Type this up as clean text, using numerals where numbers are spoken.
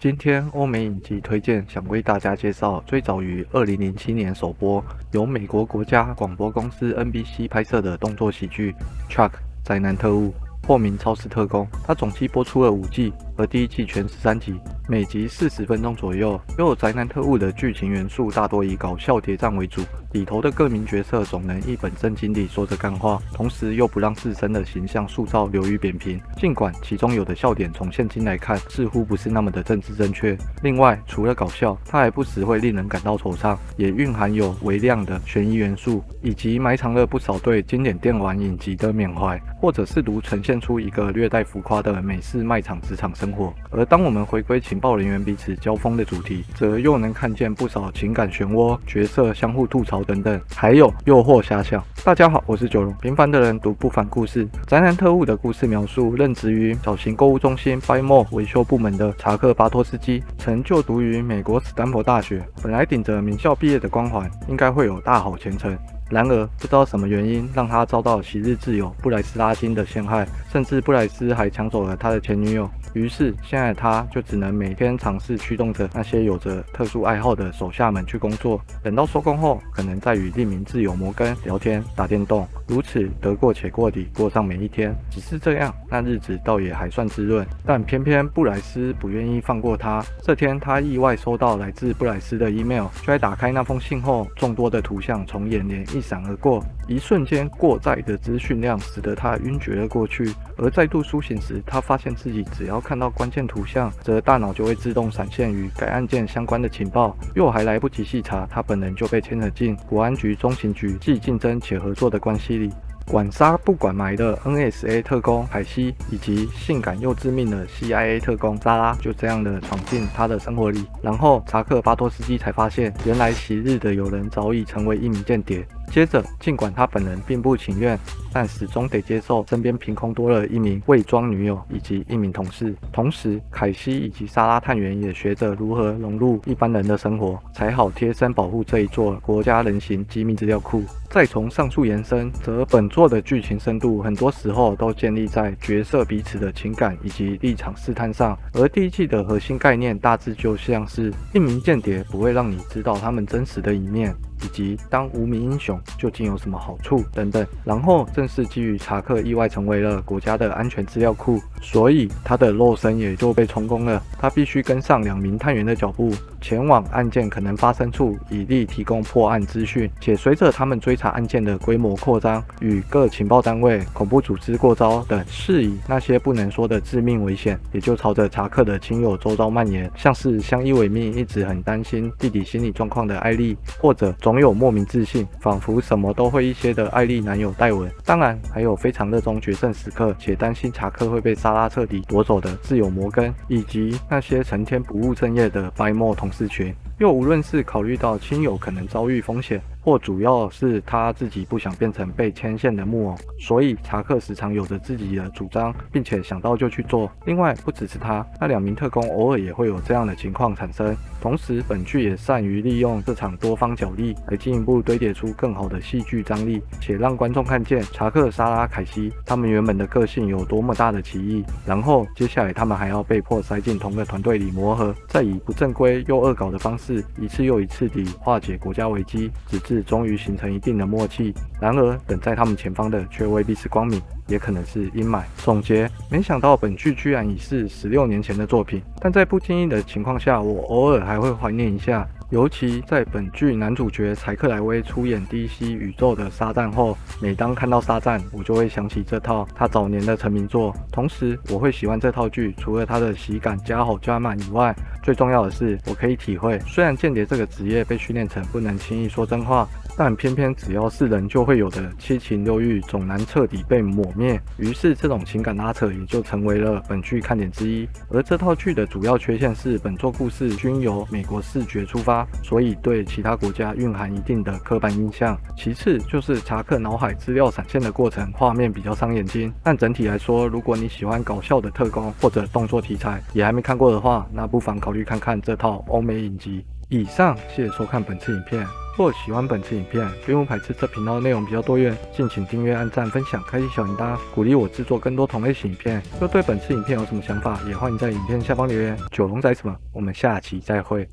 今天欧美影集推荐想为大家介绍最早于2007年首播，由美国国家广播公司 NBC 拍摄的动作喜剧《Chuck 宅男特务》，或名超市特工。它总计播出了5季，而第一季全13集，每集40分钟左右。拥有宅男特务的剧情元素大多以搞笑谍战为主，里头的各名角色总能一本正经地说着干话，同时又不让自身的形象塑造流于扁平。尽管其中有的笑点从现今来看似乎不是那么的政治正确，另外除了搞笑，它还不时会令人感到惆怅，也蕴含有微量的悬疑元素，以及埋藏了不少对经典电玩影集的缅怀，或者试图呈现出一个略带浮夸的美式卖场职场生活。而当我们回归情报人员彼此交锋的主题，则又能看见不少情感漩涡、角色相互吐槽等等，还有诱惑遐想。大家好，我是九龙，平凡的人读不凡故事。宅男特务的故事描述，任职于小型购物中心 Buy Mall 维修部门的查克·巴托斯基，曾就读于美国斯坦福大学，本来顶着名校毕业的光环，应该会有大好前程。然而，不知道什么原因，让他遭到昔日挚友布莱斯拉金的陷害，甚至布莱斯还抢走了他的前女友。于是，现在的他就只能每天尝试驱动着那些有着特殊爱好的手下们去工作。等到收工后，可能再与另名挚友摩根聊天、打电动，如此得过且过地过上每一天。只是这样，那日子倒也还算滋润。但偏偏布莱斯不愿意放过他。这天，他意外收到来自布莱斯的 email， 就在打开那封信后，众多的图像从眼帘一闪而过，一瞬间过载的资讯量使得他晕厥了过去。而再度苏醒时，他发现自己只要看到关键图像，则大脑就会自动闪现与该案件相关的情报。又还来不及细查，他本人就被牵扯进国安局、中情局既竞争且合作的关系里。管杀不管埋的 NSA 特工凯西，以及性感又致命的 CIA 特工莎拉，就这样的闯进他的生活里。然后查克·巴托斯基才发现，原来昔日的友人早已成为一名间谍。接着，尽管他本人并不情愿，但始终得接受身边凭空多了一名伪装女友以及一名同事。同时，凯西以及莎拉探员也学着如何融入一般人的生活，才好贴身保护这一座国家人形机密资料库。再从上述延伸，则本作的剧情深度很多时候都建立在角色彼此的情感以及立场试探上。而第一季的核心概念大致就像是一名间谍不会让你知道他们真实的一面，以及当无名英雄究竟有什么好处等等。然后正是基于查克意外成为了国家的安全资料库，所以他的肉身也就被充公了。他必须跟上2名探员的脚步，前往案件可能发生处，以利提供破案资讯。且随着他们追查案件的规模扩张，与各情报单位、恐怖组织过招等，是以那些不能说的致命危险也就朝着查克的亲友周遭蔓延。像是相依为命一直很担心弟弟心理状况的艾莉，或者总有莫名自信仿佛什么都会一些的艾莉男友戴文。当然还有非常热衷决胜时刻且担心查克会被莎拉彻底夺走的挚友摩根，以及那些成天不务正业的白墨同事群。又无论是考虑到亲友可能遭遇风险，或主要是他自己不想变成被牵线的木偶，所以查克时常有着自己的主张，并且想到就去做。另外不只是他，那2名特工偶尔也会有这样的情况产生。同时本剧也善于利用这场多方角力来进一步堆叠出更好的戏剧张力，且让观众看见查克、莎拉、凯西他们原本的个性有多么大的歧义。然后接下来他们还要被迫塞进同个团队里磨合，再以不正规又恶搞的方式一次又一次地化解国家危机，直至终于形成一定的默契。然而等在他们前方的却未必是光明，也可能是阴霾。总结，没想到本剧居然已是16年前的作品，但在不经意的情况下，我偶尔还会怀念一下。尤其在本剧男主角柴克莱威出演 DC 宇宙的沙赞后，每当看到沙赞，我就会想起这套他早年的成名作。同时我会喜欢这套剧，除了他的喜感加好加满以外，最重要的是我可以体会，虽然间谍这个职业被训练成不能轻易说真话，但偏偏只要是人就会有的七情六欲总难彻底被抹灭。于是这种情感拉扯也就成为了本剧看点之一。而这套剧的主要缺陷是本作故事均由美国视觉出发，所以对其他国家蕴含一定的刻板印象。其次就是查克脑海资料闪现的过程，画面比较伤眼睛。但整体来说，如果你喜欢搞笑的特工或者动作题材，也还没看过的话，那不妨考虑看看这套欧美影集。以上，谢谢收看本次影片。若喜欢本次影片，并不排斥这频道内容比较多元，敬请订阅、按赞、分享、开启小铃铛，鼓励我制作更多同类型影片。若对本次影片有什么想法，也欢迎在影片下方留言。九龙仔什么？我们下期再会。